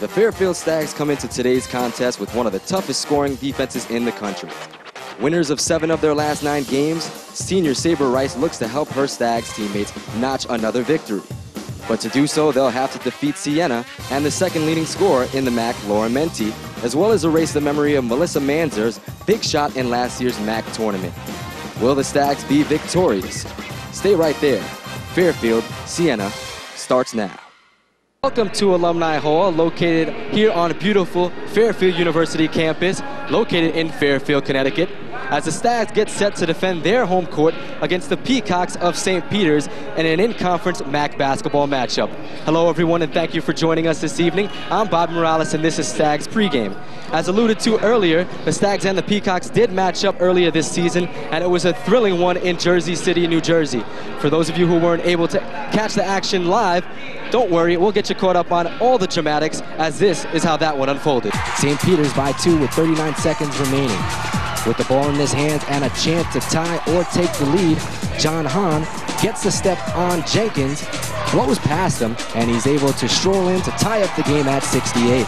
The Fairfield Stags come into today's contest with one of the toughest scoring defenses in the country. Winners of 7 of their last 9 games, senior Saber Rice looks to help her Stags teammates notch another victory. But to do so, they'll have to defeat Sienna and the second leading scorer in the MAC, Laura Menti, as well as erase the memory of Melissa Manzer's big shot in last year's MAC tournament. Will the Stags be victorious? Stay right there. Fairfield, Sienna starts now. Welcome to Alumni Hall, located here on beautiful Fairfield University campus, located in Fairfield, Connecticut, as the Stags get set to defend their home court against the Peacocks of St. Peter's in an in-conference MAC basketball matchup. Hello everyone, and thank you for joining us this evening. I'm Bob Morales and this is Stags Pregame. As alluded to earlier, the Stags and the Peacocks did match up earlier this season, and it was a thrilling one in Jersey City, New Jersey. For those of you who weren't able to catch the action live, don't worry, we'll get you caught up on all the dramatics, as this is how that one unfolded. St. Peter's by 2 with 39 seconds remaining. With the ball in his hands and a chance to tie or take the lead, John Hahn gets the step on Jenkins, blows past him, and he's able to stroll in to tie up the game at 68.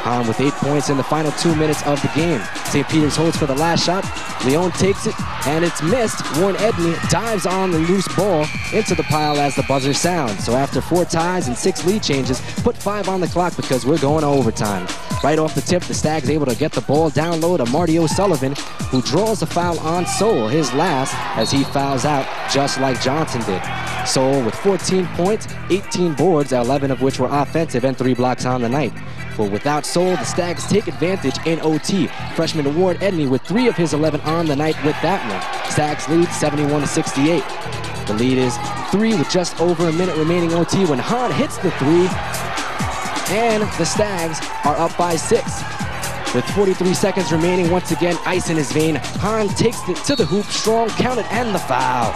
Hahn with 8 points in the final 2 minutes of the game. St. Peter's holds for the last shot. Leon takes it, and it's missed. Warren Edney dives on the loose ball into the pile as the buzzer sounds. So after 4 ties and 6 lead changes, put 5 on the clock because we're going to overtime. Right off the tip, the Stags able to get the ball down low to Marty O'Sullivan, who draws a foul on Soul, his last, as he fouls out just like Johnson did. Soul with 14 points, 18 boards, 11 of which were offensive, and 3 blocks on the night. But without Soul, the Stags take advantage in OT. Freshman Warren Edney with 3 of his 11 on the night with that one. Stags lead 71-68. The lead is 3 with just over a minute remaining OT when Hahn hits the 3. And the Stags are up by 6. With 43 seconds remaining, once again, ice in his vein. Hahn takes it to the hoop, strong, counted, and the foul.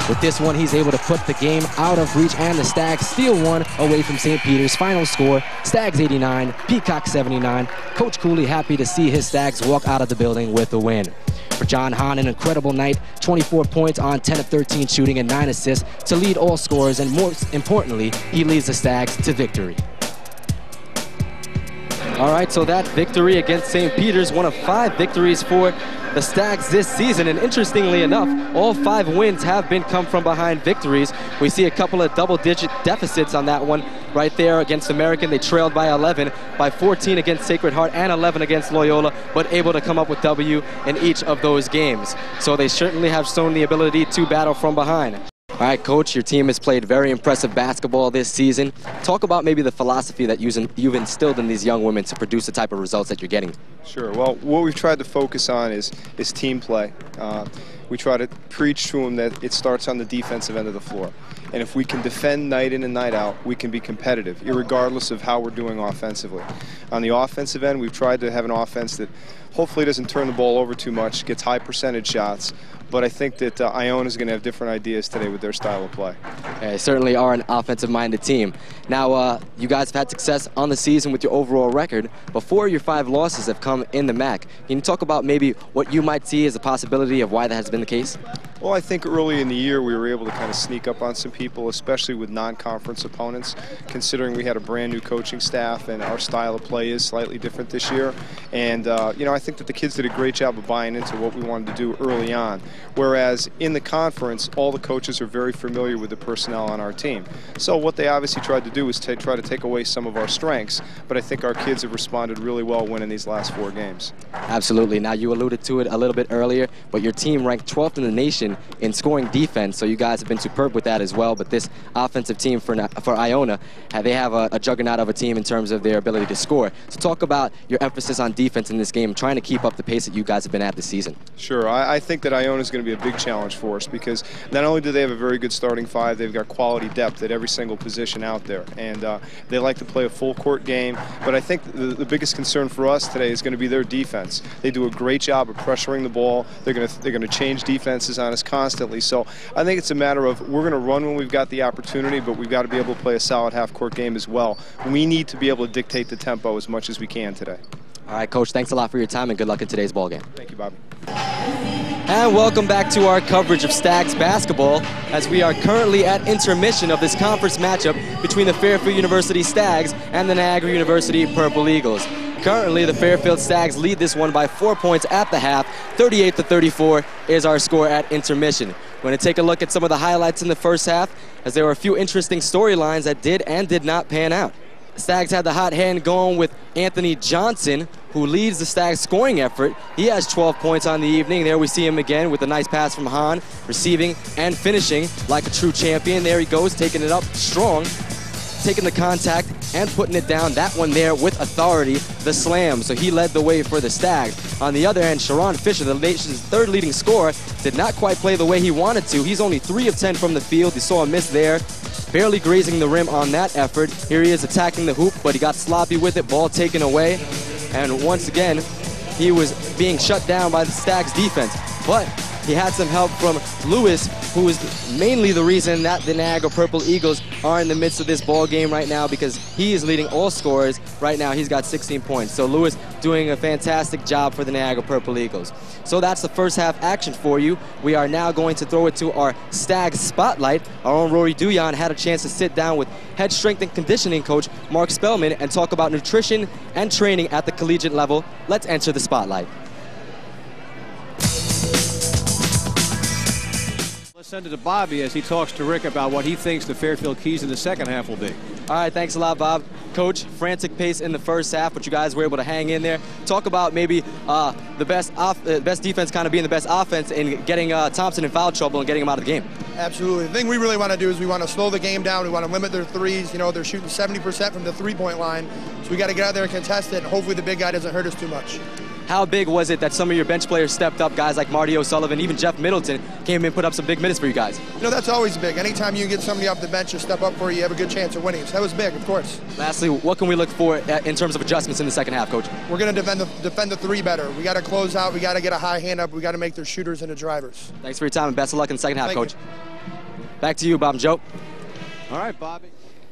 With this one, he's able to put the game out of reach, and the Stags steal one away from St. Peter's. Final score, Stags 89, Peacock 79. Coach Cooley happy to see his Stags walk out of the building with a win. For John Hahn, an incredible night, 24 points on 10 of 13 shooting and 9 assists to lead all scorers, and most importantly, he leads the Stags to victory. All right, so that victory against St. Peter's, one of 5 victories for the Stags this season, and interestingly enough, all 5 wins have been come from behind victories. We see a couple of double-digit deficits on that one right there against American. They trailed by 11, by 14 against Sacred Heart, and 11 against Loyola, but able to come up with W in each of those games. So they certainly have shown the ability to battle from behind. All right, Coach, your team has played very impressive basketball this season. Talk about maybe the philosophy that you've instilled in these young women to produce the type of results that you're getting. Sure. Well, what we've tried to focus on is team play. We try to preach to them that it starts on the defensive end of the floor. And if we can defend night in and night out, we can be competitive, irregardless of how we're doing offensively. On the offensive end, we've tried to have an offense that hopefully doesn't turn the ball over too much, gets high percentage shots. But I think that Iona is going to have different ideas today with their style of play. They certainly are an offensive-minded team. Now, you guys have had success on the season with your overall record, but 4 of your 5 losses have come in the MAC. Can you talk about maybe what you might see as a possibility of why that has been the case? Well, I think early in the year we were able to kind of sneak up on some people, especially with non-conference opponents, considering we had a brand new coaching staff and our style of play is slightly different this year. And, you know, I think that the kids did a great job of buying into what we wanted to do early on. Whereas in the conference, all the coaches are very familiar with the personnel on our team. So what they obviously tried to do was try to take away some of our strengths, but I think our kids have responded really well winning these last 4 games. Absolutely. Now, you alluded to it a little bit earlier, but your team ranked 12th in the nation in scoring defense, so you guys have been superb with that as well. But this offensive team for Iona, they have a juggernaut of a team in terms of their ability to score. So talk about your emphasis on defense in this game, trying to keep up the pace that you guys have been at this season. Sure. I think that Iona is going to be a big challenge for us because not only do they have a very good starting 5, they've got quality depth at every single position out there. And they like to play a full court game. But I think the biggest concern for us today is going to be their defense. They do a great job of pressuring the ball. They're going to change defenses on us constantly. So I think it's a matter of we're going to run when we've got the opportunity, but we've got to be able to play a solid half-court game as well. We need to be able to dictate the tempo as much as we can today. All right, Coach, thanks a lot for your time and good luck in today's ball game. Thank you, Bobby. And welcome back to our coverage of Stags basketball, as we are currently at intermission of this conference matchup between the Fairfield University Stags and the Niagara University Purple Eagles. Currently, the Fairfield Stags lead this one by 4 points at the half. 38-34 is our score at intermission. We're going to take a look at some of the highlights in the first half, as there were a few interesting storylines that did and did not pan out. The Stags had the hot hand going with Anthony Johnson, who leads the Stags scoring effort. He has 12 points on the evening. There we see him again with a nice pass from Hahn, receiving and finishing like a true champion. There he goes, taking it up strong, taking the contact and putting it down. That one there with authority, the slam. So he led the way for the Stags. On the other end, Sharon Fisher, the nation's third leading scorer, did not quite play the way he wanted to. He's only 3 of 10 from the field. You saw a miss there, barely grazing the rim on that effort. Here he is attacking the hoop, but he got sloppy with it, ball taken away. And once again, he was being shut down by the Stags defense. But he had some help from Lewis, who is mainly the reason that the Niagara Purple Eagles are in the midst of this ball game right now, because he is leading all scorers right now. He's got 16 points. So Lewis doing a fantastic job for the Niagara Purple Eagles. So that's the first half action for you. We are now going to throw it to our Stags Spotlight. Our own Rory Duyan had a chance to sit down with head strength and conditioning coach Mark Spellman and talk about nutrition and training at the collegiate level. Let's enter the Spotlight. Let's send it to Bobby as he talks to Rick about what he thinks the Fairfield keys in the second half will be. All right, thanks a lot, Bob. Coach, frantic pace in the first half, but you guys were able to hang in there. Talk about maybe the best defense kind of being the best offense in getting Thompson in foul trouble and getting him out of the game. Absolutely. The thing we really want to do is we want to slow the game down. We want to limit their threes. You know, they're shooting 70% from the three-point line, so we got to get out there and contest it, and hopefully the big guy doesn't hurt us too much. How big was it that some of your bench players stepped up, guys like Marty O'Sullivan, even Jeff Middleton, came in and put up some big minutes for you guys? You know, that's always big. Anytime you can get somebody off the bench to step up for you, you have a good chance of winning. So that was big, of course. Lastly, what can we look for in terms of adjustments in the second half, Coach? We're going to defend the three better. We got to close out. We got to get a high hand up. We got to make their shooters into drivers. Thanks for your time and best of luck in the second half, Thank Coach. you. Back to you, Bob and Joe. All right, Bobby.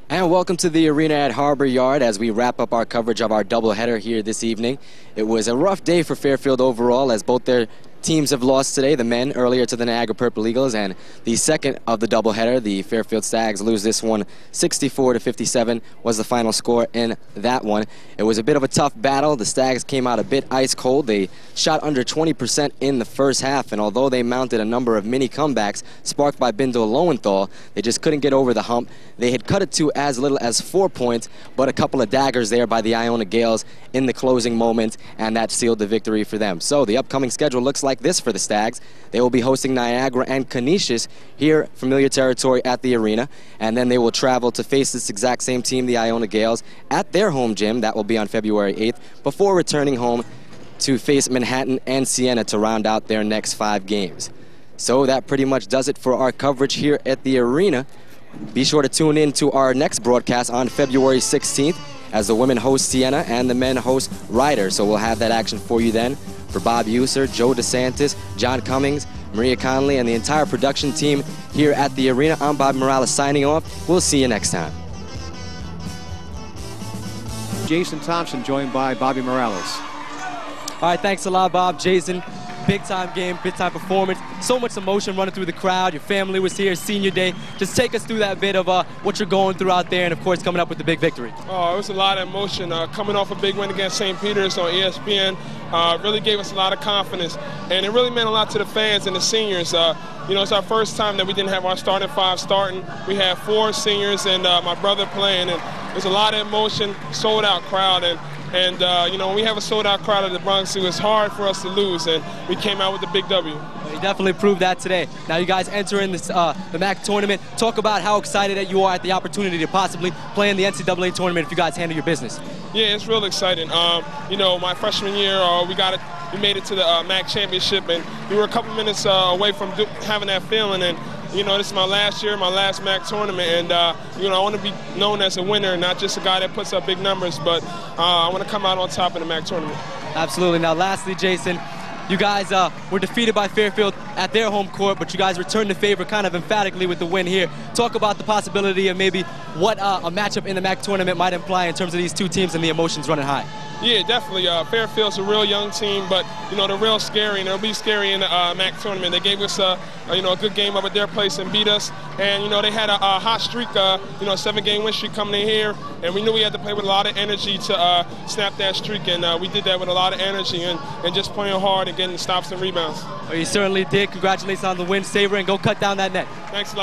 And welcome to the arena at Harbor Yard as we wrap up our coverage of our doubleheader here this evening. It was a rough day for Fairfield overall, as both their teams have lost today. The men earlier to the Niagara Purple Eagles, and the second of the doubleheader, the Fairfield Stags, lose this one 64-57 was the final score in that one. It was a bit of a tough battle. The Stags came out a bit ice cold. They shot under 20% in the first half, and although they mounted a number of mini comebacks sparked by Bindle Lowenthal, they just couldn't get over the hump. They had cut it to as little as 4 points, but a couple of daggers there by the Iona Gales in the closing moment, and that sealed the victory for them. So the upcoming schedule looks like this for the Stags. They will be hosting Niagara and Canisius here, familiar territory at the arena, and then they will travel to face this exact same team, the Iona Gales, at their home gym. That will be on February 8th, before returning home to face Manhattan and Siena to round out their next 5 games. So that pretty much does it for our coverage here at the arena. Be sure to tune in to our next broadcast on February 16th as the women host Siena and the men host Ryder. So we'll have that action for you then. For Bob User, Joe DeSantis, John Cummings, Maria Conley, and the entire production team here at the arena, I'm Bob Morales signing off. We'll see you next time. Jason Thompson joined by Bobby Morales. All right, thanks a lot, Bob. Jason, big-time game, big-time performance. So much emotion running through the crowd. Your family was here, senior day. Just take us through that bit of what you're going through out there and, of course, coming up with the big victory. Oh, it was a lot of emotion. Coming off a big win against St. Peter's on ESPN really gave us a lot of confidence. And it really meant a lot to the fans and the seniors. You know, it's our first time that we didn't have our starting 5 starting. We had 4 seniors and my brother playing. And there's a lot of emotion, sold-out crowd. And you know, when we have a sold-out crowd at the Bronx, it was hard for us to lose, and we came out with a big W. Well, you definitely proved that today. Now you guys enter in this, the MAC tournament. Talk about how excited that you are at the opportunity to possibly play in the NCAA tournament if you guys handle your business. Yeah, it's real exciting. You know, my freshman year, we made it to the MAC championship, and we were a couple minutes away from having that feeling. And you know, this is my last year, my last MAC tournament, and you know, I want to be known as a winner, not just a guy that puts up big numbers, but I want to come out on top in the MAC tournament. Absolutely. Now, lastly, Jason, You guys were defeated by Fairfield at their home court, but you guys returned the favor kind of emphatically with the win here. Talk about the possibility of maybe what a matchup in the MAC tournament might imply in terms of these two teams and the emotions running high. Yeah, definitely. Fairfield's a real young team, but they're real scary, and they'll be scary in the MAC tournament. They gave us a good game up at their place and beat us, and they had a hot streak, 7-game win streak coming in here, and we knew we had to play with a lot of energy to snap that streak, and we did that with a lot of energy and just playing hard and getting stops and rebounds. Well, you certainly did. Congratulations on the win, Saber, and go cut down that net. Thanks a lot.